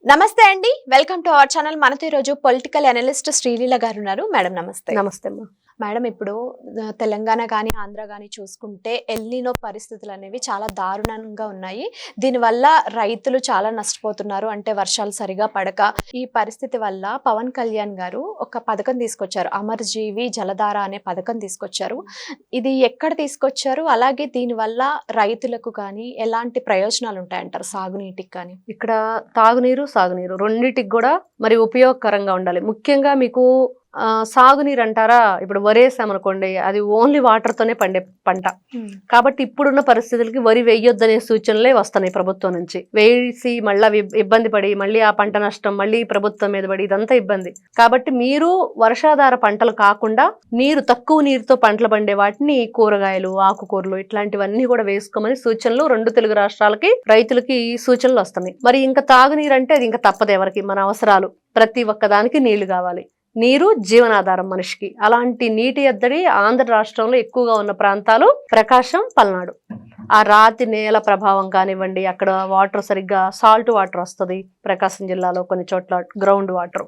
నమస్తే అండి, welcome to our channel. మనతో ఈరోజు పొలిటికల్ అనలిస్ట్ శ్రీలీల గారు ఉన్నారు. మేడం నమస్తే. నమస్తే అమ్మా. మేడం, ఇప్పుడు తెలంగాణ కానీ ఆంధ్ర కానీ చూసుకుంటే ఎల్నినో పరిస్థితులు అనేవి చాలా దారుణంగా ఉన్నాయి. దీనివల్ల రైతులు చాలా నష్టపోతున్నారు. అంటే వర్షాలు సరిగా పడక ఈ పరిస్థితి వల్ల పవన్ కళ్యాణ్ గారు ఒక పథకం తీసుకొచ్చారు, అమర్జీవి జలధార అనే పథకం తీసుకొచ్చారు. ఇది ఎక్కడ తీసుకొచ్చారు, అలాగే దీనివల్ల రైతులకు కానీ ఎలాంటి ప్రయోజనాలు ఉంటాయంటారు? సాగునీటికి కానీ ఇక్కడ తాగునీరు సాగునీరు రెండింటికి కూడా మరి ఉపయోగకరంగా ఉండాలి. ముఖ్యంగా మీకు సాగునీరు అంటారా, ఇప్పుడు వరేసామనుకోండి, అది ఓన్లీ వాటర్తోనే పండే పంట. కాబట్టి ఇప్పుడున్న పరిస్థితులకి వరి వేయొద్దనే సూచనలే వస్తున్నాయి ప్రభుత్వం నుంచి. వేసి మళ్ళీ ఇబ్బంది పడి మళ్ళీ ఆ పంట నష్టం మళ్ళీ ప్రభుత్వం మీద పడి ఇదంతా ఇబ్బంది. కాబట్టి మీరు వర్షాధార పంటలు కాకుండా తక్కువ నీరుతో పంటలు పండే వాటిని కూరగాయలు, ఆకుకూరలు ఇట్లాంటివన్నీ కూడా వేసుకోమని సూచనలు రెండు తెలుగు రాష్ట్రాలకి రైతులకి సూచనలు వస్తున్నాయి. మరి ఇంకా తాగునీరు అంటే అది ఇంకా తప్పదు ఎవరికి. మన అవసరాలు ప్రతి ఒక్కదానికి నీళ్లు కావాలి. నీరు జీవనాధారం మనిషికి. అలాంటి నీటి ఎద్దడి ఆంధ్ర రాష్ట్రంలో ఎక్కువగా ఉన్న ప్రాంతాలు ప్రకాశం, పల్నాడు. ఆ రాతి నేల ప్రభావం కానివ్వండి, అక్కడ వాటర్ సరిగ్గా సాల్ట్ వాటర్ వస్తుంది ప్రకాశం జిల్లాలో కొన్ని చోట్ల, గ్రౌండ్ వాటర్.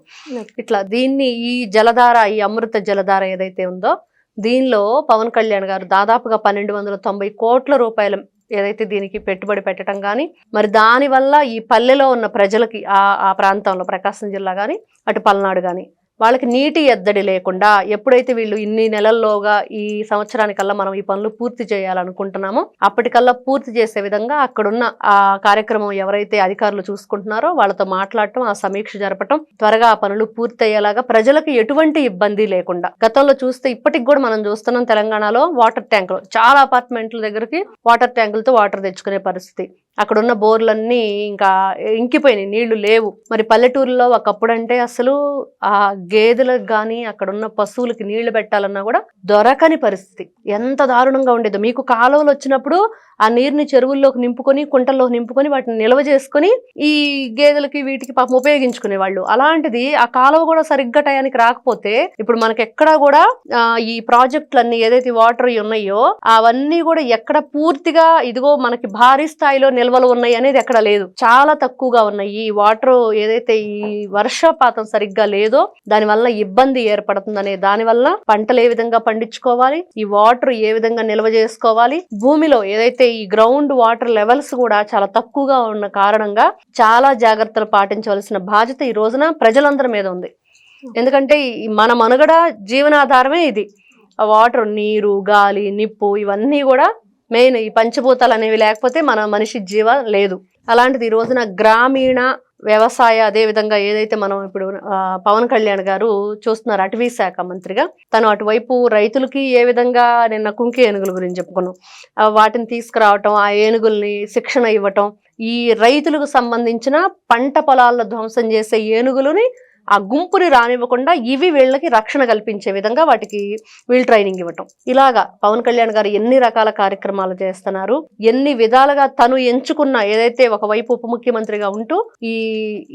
ఇట్లా దీన్ని ఈ జలధార, ఈ అమృత జలధార ఏదైతే ఉందో దీనిలో పవన్ కళ్యాణ్ గారు దాదాపుగా 1290 కోట్ల రూపాయల ఏదైతే దీనికి పెట్టుబడి పెట్టడం కానీ, మరి దానివల్ల ఈ పల్లెలో ఉన్న ప్రజలకి ఆ ప్రాంతంలో ప్రకాశం జిల్లా కానీ అటు పల్నాడు కానీ వాళ్ళకి నీటి ఎద్దడి లేకుండా, ఎప్పుడైతే వీళ్ళు ఇన్ని నెలల్లోగా ఈ సంవత్సరానికల్లా మనం ఈ పనులు పూర్తి చేయాలనుకుంటున్నామో అప్పటికల్లా పూర్తి చేసే విధంగా అక్కడున్న ఆ కార్యక్రమం ఎవరైతే అధికారులు చూసుకుంటున్నారో వాళ్ళతో మాట్లాడటం, ఆ సమీక్ష జరపటం, త్వరగా ఆ పనులు పూర్తి అయ్యేలాగా ప్రజలకు ఎటువంటి ఇబ్బంది లేకుండా. గతంలో చూస్తే ఇప్పటికి కూడా మనం చూస్తున్నాం తెలంగాణలో వాటర్ ట్యాంకులు, చాలా అపార్ట్మెంట్ల దగ్గరికి వాటర్ ట్యాంకులతో వాటర్ తెచ్చుకునే పరిస్థితి. అక్కడున్న బోర్లన్నీ ఇంకా ఇంకిపోయినాయి, నీళ్లు లేవు. మరి పల్లెటూరులో ఒకప్పుడంటే అసలు ఆ గేదెలకు కానీ అక్కడున్న పశువులకి నీళ్లు పెట్టాలన్నా కూడా దొరకని పరిస్థితి. ఎంత దారుణంగా ఉండేదో. మీకు కాలువలు వచ్చినప్పుడు ఆ నీరుని చెరువుల్లోకి నింపుకొని, కుంటల్లోకి నింపుకొని వాటిని నిల్వ చేసుకుని ఈ గేదెలకి వీటికి పాపం ఉపయోగించుకునే వాళ్ళు. అలాంటిది ఆ కాలువ కూడా సరిగ్గా టయానికి రాకపోతే ఇప్పుడు మనకి ఎక్కడా కూడా ఈ ప్రాజెక్టులన్నీ ఏదైతే వాటర్ ఉన్నాయో అవన్నీ కూడా ఎక్కడ పూర్తిగా ఇదిగో మనకి భారీ స్థాయిలో నిల్వలు ఉన్నాయి అనేది ఎక్కడ లేదు, చాలా తక్కువగా ఉన్నాయి. ఈ వాటర్ ఏదైతే ఈ వర్షపాతం సరిగ్గా లేదో దానివల్ల ఇబ్బంది ఏర్పడుతుందనే దానివల్ల పంటలు ఏ విధంగా పండించుకోవాలి, ఈ వాటర్ ఏ విధంగా నిల్వ చేసుకోవాలి, భూమిలో ఏదైతే ఈ గ్రౌండ్ వాటర్ లెవెల్స్ కూడా చాలా తక్కువగా ఉన్న కారణంగా చాలా జాగ్రత్తలు పాటించవలసిన బాధ్యత ఈ రోజున ప్రజలందరి మీద ఉంది. ఎందుకంటే మన మనుగడ జీవనాధారమే ఇది. ఆ వాటర్, నీరు, గాలి, నిప్పు ఇవన్నీ కూడా మెయిన్. ఈ పంచభూతాలు అనేవి లేకపోతే మన మనిషి జీవ లేదు. అలాంటిది ఈ రోజున గ్రామీణ వ్యవసాయ, అదే విధంగా ఏదైతే మనం ఇప్పుడు పవన్ కళ్యాణ్ గారు చూస్తున్నారు అటవీ శాఖ మంత్రిగా, తను అటువైపు రైతులకి ఏ విధంగా నిన్న కుంకి ఏనుగుల గురించి చెప్పుకున్నాం, వాటిని తీసుకురావటం, ఆ ఏనుగుల్ని శిక్షణ ఇవ్వటం, ఈ రైతులకు సంబంధించిన పంట పొలాల్లో ధ్వంసం చేసే ఏనుగులని ఆ గుంపుని రానివ్వకుండా ఇవి వీళ్ళకి రక్షణ కల్పించే విధంగా వాటికి వీళ్ళు ట్రైనింగ్ ఇవ్వటం. ఇలాగా పవన్ కళ్యాణ్ గారు ఎన్ని రకాల కార్యక్రమాలు చేస్తున్నారు, ఎన్ని విధాలుగా తను ఎంచుకున్న ఏదైతే ఒకవైపు ఉప ముఖ్యమంత్రిగా ఉంటూ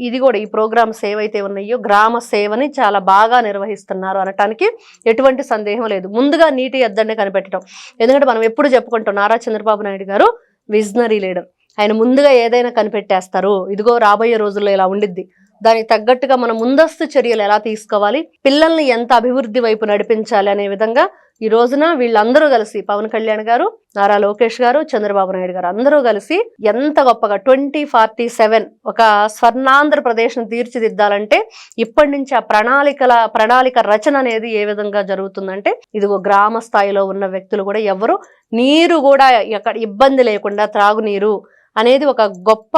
ఇది కూడా ఈ ప్రోగ్రామ్స్ ఏవైతే ఉన్నాయో గ్రామ సేవని చాలా బాగా నిర్వహిస్తున్నారు అనటానికి ఎటువంటి సందేహం లేదు. ముందుగా నీటి ఎద్దడిని కనిపెట్టడం. ఎందుకంటే మనం ఎప్పుడు చెప్పుకుంటాం నారా చంద్రబాబు నాయుడు గారు విజనరీ లీడర్. ఆయన ముందుగా ఏదైనా కనిపెట్టేస్తారు. ఇదిగో రాబోయే రోజుల్లో ఇలా ఉండిద్ది, దానికి తగ్గట్టుగా మనం ముందస్తు చర్యలు ఎలా తీసుకోవాలి, పిల్లల్ని ఎంత అభివృద్ధి వైపు నడిపించాలి అనే విధంగా ఈ రోజున వీళ్ళందరూ కలిసి, పవన్ కళ్యాణ్ గారు, నారా లోకేష్ గారు, చంద్రబాబు నాయుడు గారు అందరూ కలిసి ఎంత గొప్పగా 2047 ఒక స్వర్ణాంధ్రప్రదేశ్ను తీర్చిదిద్దాలంటే ఇప్పటి నుంచి ఆ ప్రణాళిక రచన అనేది ఏ విధంగా జరుగుతుందంటే, ఇదిగో గ్రామ స్థాయిలో ఉన్న వ్యక్తులు కూడా ఎవరు నీరు కూడా ఎక్కడ ఇబ్బంది లేకుండా త్రాగునీరు అనేది ఒక గొప్ప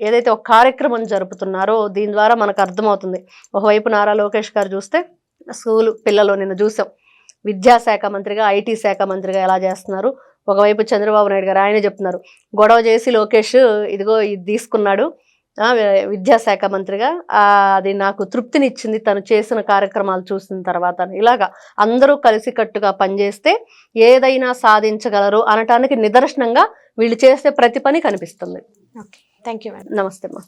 ఏదైతే ఒక కార్యక్రమం జరుపుతున్నారో దీని ద్వారా మనకు అర్థమవుతుంది. ఒకవైపు నారా లోకేష్ గారు చూస్తే స్కూలు పిల్లలు నిన్న చూసాం, విద్యాశాఖ మంత్రిగా, ఐటీ శాఖ మంత్రిగా ఎలా చేస్తున్నారు. ఒకవైపు చంద్రబాబు నాయుడు గారు ఆయనే చెప్తున్నారు, గొడవ చేసి లోకేష్ ఇదిగో ఇది తీసుకున్నాడు విద్యాశాఖ మంత్రిగా, అది నాకు తృప్తినిచ్చింది తను చేసిన కార్యక్రమాలు చూసిన తర్వాత. ఇలాగా అందరూ కలిసికట్టుగా పనిచేస్తే ఏదైనా సాధించగలరు అనటానికి నిదర్శనంగా వీళ్ళు చేసే ప్రతి పని కనిపిస్తుంది. Okay, thank you madam. నమస్తే అమ్మా.